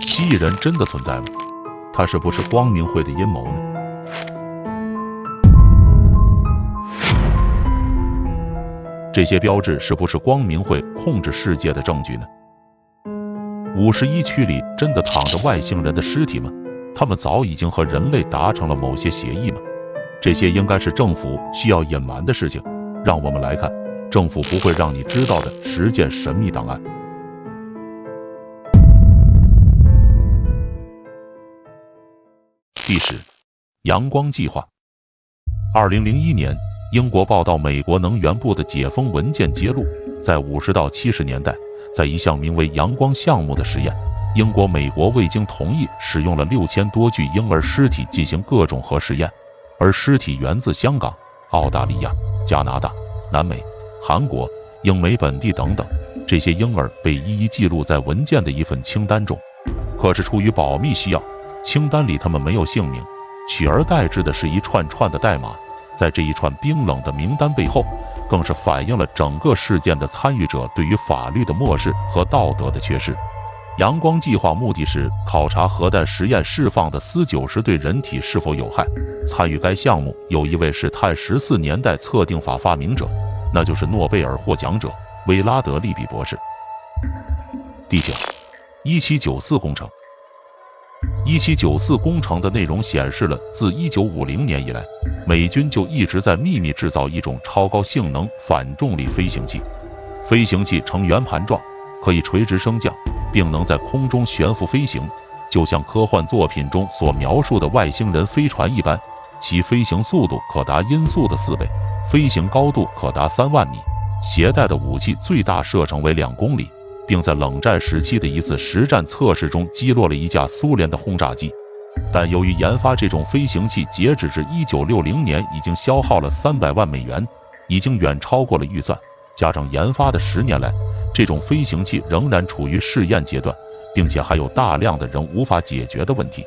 蜥蜴人真的存在吗？它是不是光明会的阴谋呢？这些标志是不是光明会控制世界的证据呢？51区里真的躺着外星人的尸体吗？他们早已经和人类达成了某些协议吗？这些应该是政府需要隐瞒的事情。让我们来看政府不会让你知道的10件神秘档案。第10，阳光计划。2001年，英国报道美国能源部的解封文件揭露，在50到70年代，在一项名为阳光项目的实验，英国、美国未经同意使用了6000多具婴儿尸体进行各种核试验，而尸体源自香港、澳大利亚、加拿大、南美、韩国、英美本地等等。这些婴儿被一一记录在文件的一份清单中，可是出于保密需要，清单里他们没有姓名，取而代之的是一串串的代码。在这一串冰冷的名单背后，更是反映了整个事件的参与者对于法律的漠视和道德的缺失。阳光计划目的是考察核弹实验释放的铯90对人体是否有害。参与该项目有一位是碳14年代测定法发明者，那就是诺贝尔获奖者威拉德利比博士。第9， 1794工程。1794工程的内容显示了，自1950年以来，美军就一直在秘密制造一种超高性能反重力飞行器。飞行器呈圆盘状，可以垂直升降，并能在空中悬浮飞行，就像科幻作品中所描述的外星人飞船一般。其飞行速度可达音速的4倍，飞行高度可达3万米，携带的武器最大射程为2公里，并在冷战时期的一次实战测试中击落了一架苏联的轰炸机。但由于研发这种飞行器截止至1960年已经消耗了300万美元，已经远超过了预算，加上研发的10年来，这种飞行器仍然处于试验阶段，并且还有大量的仍无法解决的问题。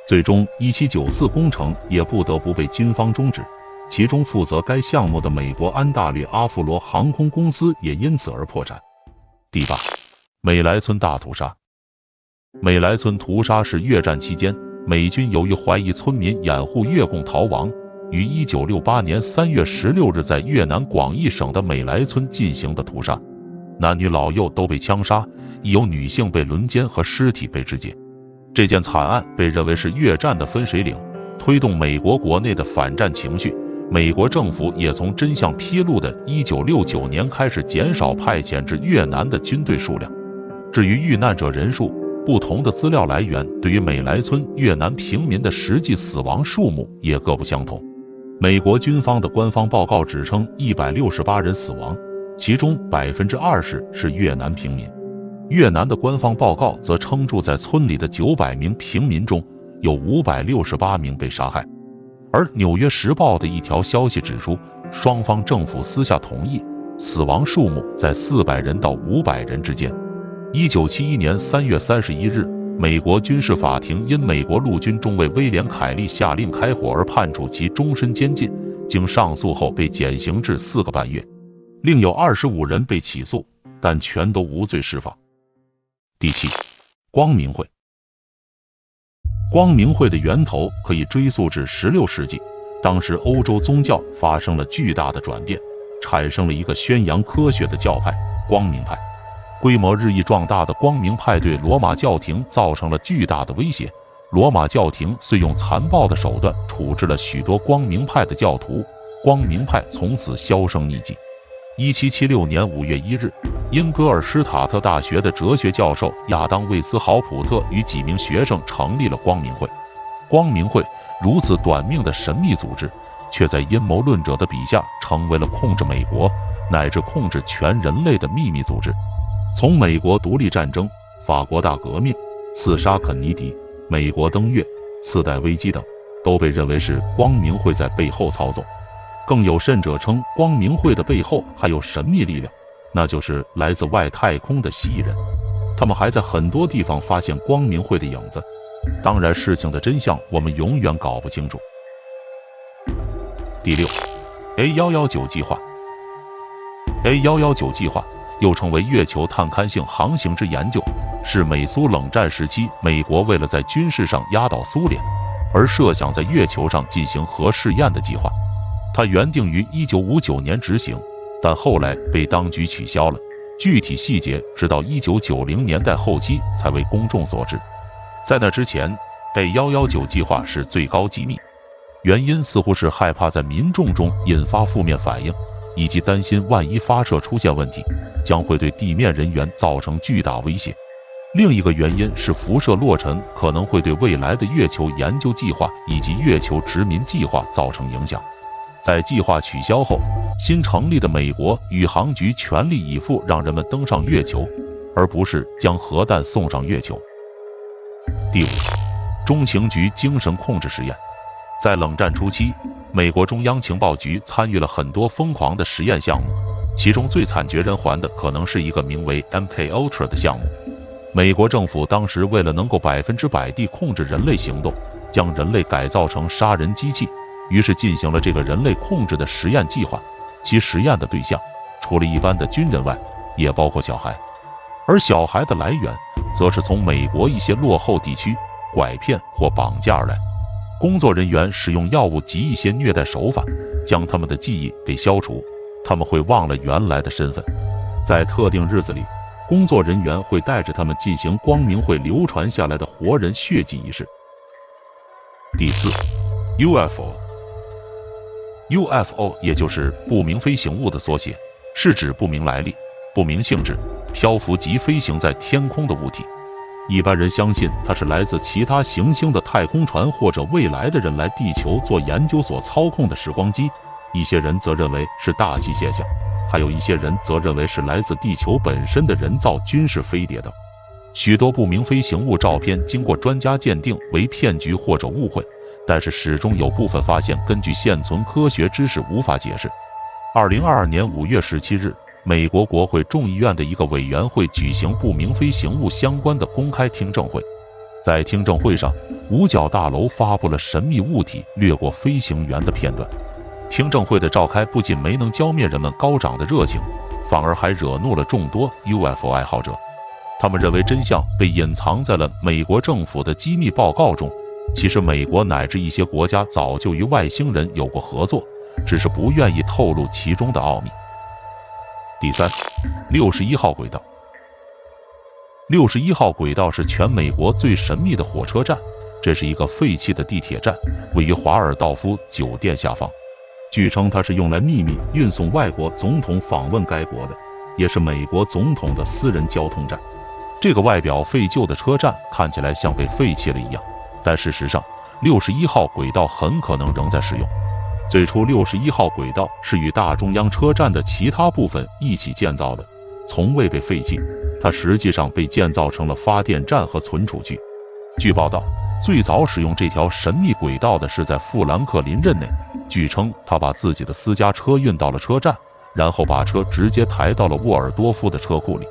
最终1794工程也不得不被军方终止，其中负责该项目的美国安大略阿弗罗航空公司也因此而破产。第8，美莱村大屠杀。美莱村屠杀是越战期间美军由于怀疑村民掩护越共逃亡，于1968年3月16日在越南广义省的美莱村进行的屠杀，男女老幼都被枪杀，亦有女性被轮奸和尸体被肢解。这件惨案被认为是越战的分水岭，推动美国国内的反战情绪。美国政府也从真相披露的1969年开始减少派遣至越南的军队数量。至于遇难者人数，不同的资料来源对于美莱村越南平民的实际死亡数目也各不相同。美国军方的官方报告只称168人死亡，其中20%是越南平民。越南的官方报告则称住在村里的900名平民中，有568名被杀害。而《纽约时报》的一条消息指出，双方政府私下同意，死亡数目在400人到500人之间。1971年3月31日，美国军事法庭因美国陆军中尉威廉·凯利下令开火而判处其终身监禁，经上诉后被减刑至4个半月。另有25人被起诉，但全都无罪释放。第7，光明会。光明会的源头可以追溯至16世纪，当时欧洲宗教发生了巨大的转变，产生了一个宣扬科学的教派——光明派。规模日益壮大的光明派对罗马教廷造成了巨大的威胁，罗马教廷遂用残暴的手段处置了许多光明派的教徒，光明派从此销声匿迹。1776年5月1日，因戈尔施塔特大学的哲学教授亚当·魏斯豪普特与几名学生成立了光明会。光明会如此短命的神秘组织，却在阴谋论者的笔下成为了控制美国乃至控制全人类的秘密组织。从美国独立战争、法国大革命、刺杀肯尼迪、美国登月、次贷危机等，都被认为是光明会在背后操纵。更有甚者称，光明会的背后还有神秘力量，那就是来自外太空的蜥蜴人。他们还在很多地方发现光明会的影子。当然，事情的真相我们永远搞不清楚。第6， A119计划。A119计划又称为月球探勘性航行之研究，是美苏冷战时期美国为了在军事上压倒苏联，而设想在月球上进行核试验的计划。它原定于1959年执行，但后来被当局取消了。具体细节直到1990年代后期才为公众所知。在那之前，被119计划是最高机密，原因似乎是害怕在民众中引发负面反应，以及担心万一发射出现问题，将会对地面人员造成巨大威胁。另一个原因是辐射落尘可能会对未来的月球研究计划以及月球殖民计划造成影响。在计划取消后，新成立的美国宇航局全力以赴让人们登上月球，而不是将核弹送上月球。第五，中情局精神控制实验。在冷战初期，美国中央情报局参与了很多疯狂的实验项目，其中最惨绝人寰的可能是一个名为 MKUltra 的项目。美国政府当时为了能够100%地控制人类行动，将人类改造成杀人机器，于是进行了这个人类控制的实验计划。其实验的对象除了一般的军人外，也包括小孩，而小孩的来源则是从美国一些落后地区拐骗或绑架而来。工作人员使用药物及一些虐待手法，将他们的记忆给消除，他们会忘了原来的身份。在特定日子里，工作人员会带着他们进行光明会流传下来的活人血祭仪式。第四， UFO 也就是不明飞行物的缩写，是指不明来历、不明性质、漂浮及飞行在天空的物体。一般人相信它是来自其他行星的太空船或者未来的人来地球做研究所操控的时光机，一些人则认为是大气现象，还有一些人则认为是来自地球本身的人造军事飞碟等。许多不明飞行物照片经过专家鉴定为骗局或者误会，但是始终有部分发现根据现存科学知识无法解释。2022年5月17日，美国国会众议院的一个委员会举行不明飞行物相关的公开听证会。在听证会上，五角大楼发布了神秘物体掠过飞行员的片段。听证会的召开不仅没能浇灭人们高涨的热情，反而还惹怒了众多 UFO 爱好者。他们认为真相被隐藏在了美国政府的机密报告中，其实美国乃至一些国家早就与外星人有过合作，只是不愿意透露其中的奥秘。第三，61号轨道。61号轨道是全美国最神秘的火车站，这是一个废弃的地铁站，位于华尔道夫酒店下方。据称它是用来秘密运送外国总统访问该国的，也是美国总统的私人交通站。这个外表废旧的车站看起来像被废弃了一样，但事实上61号轨道很可能仍在使用。最初61号轨道是与大中央车站的其他部分一起建造的，从未被废弃，它实际上被建造成了发电站和存储区。据报道，最早使用这条神秘轨道的是在富兰克林任内，据称他把自己的私家车运到了车站，然后把车直接抬到了沃尔多夫的车库里。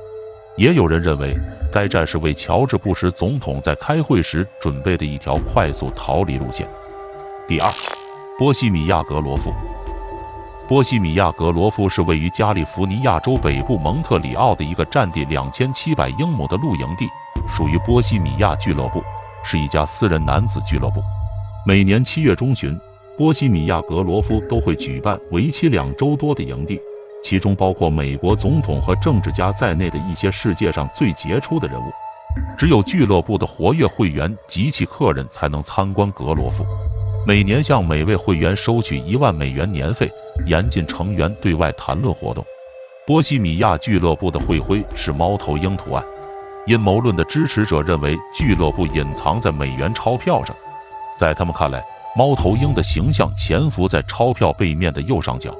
也有人认为该站是为乔治·布什总统在开会时准备的一条快速逃离路线。第二，波西米亚格罗夫。波西米亚格罗夫是位于加利福尼亚州北部蒙特里奥的一个占地2700英亩的露营地，属于波西米亚俱乐部，是一家私人男子俱乐部。每年7月中旬，波西米亚格罗夫都会举办为期2周多的营地，其中包括美国总统和政治家在内的一些世界上最杰出的人物。只有俱乐部的活跃会员及其客人才能参观格罗夫。每年向每位会员收取1万美元年费，严禁成员对外谈论活动。波西米亚俱乐部的会徽是猫头鹰图案。阴谋论的支持者认为俱乐部隐藏在美元钞票上，在他们看来，猫头鹰的形象潜伏在钞票背面的右上角。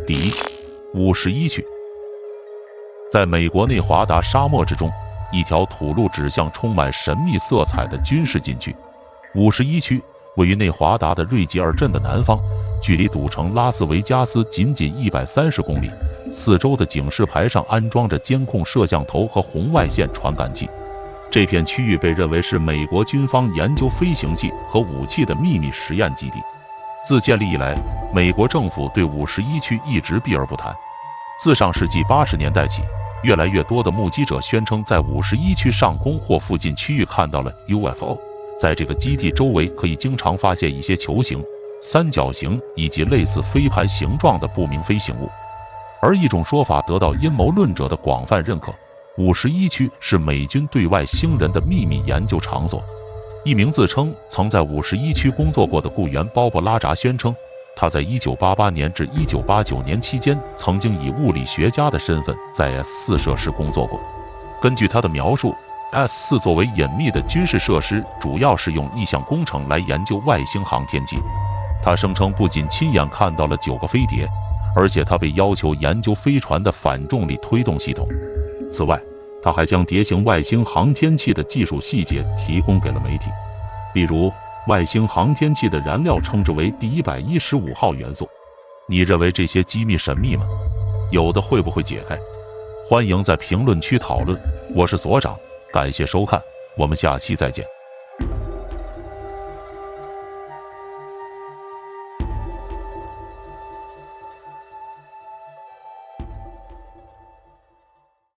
第一，51区。在美国内华达沙漠之中，一条土路指向充满神秘色彩的军事禁区。51区位于内华达的瑞吉尔镇的南方，距离赌城拉斯维加斯仅仅130公里。四周的警示牌上安装着监控摄像头和红外线传感器。这片区域被认为是美国军方研究飞行器和武器的秘密实验基地。自建立以来，美国政府对51区一直避而不谈。自上世纪80年代起，越来越多的目击者宣称，在51区上空或附近区域看到了 UFO。在这个基地周围，可以经常发现一些球形、三角形以及类似飞盘形状的不明飞行物。而一种说法得到阴谋论者的广泛认可：51区是美军对外星人的秘密研究场所。一名自称曾在51区工作过的雇员鲍勃·拉扎宣称，他在1988年至1989年期间曾经以物理学家的身份在 S4 设施工作过。根据他的描述， S4 作为隐秘的军事设施，主要是用意向工程来研究外星航天器。他声称不仅亲眼看到了9个飞碟，而且他被要求研究飞船的反重力推动系统。此外，他还将碟形外星航天器的技术细节提供给了媒体，例如外星航天器的燃料称之为第115号元素。你认为这些机密神秘吗？有的会不会解开？欢迎在评论区讨论。我是所长，感谢收看，我们下期再见。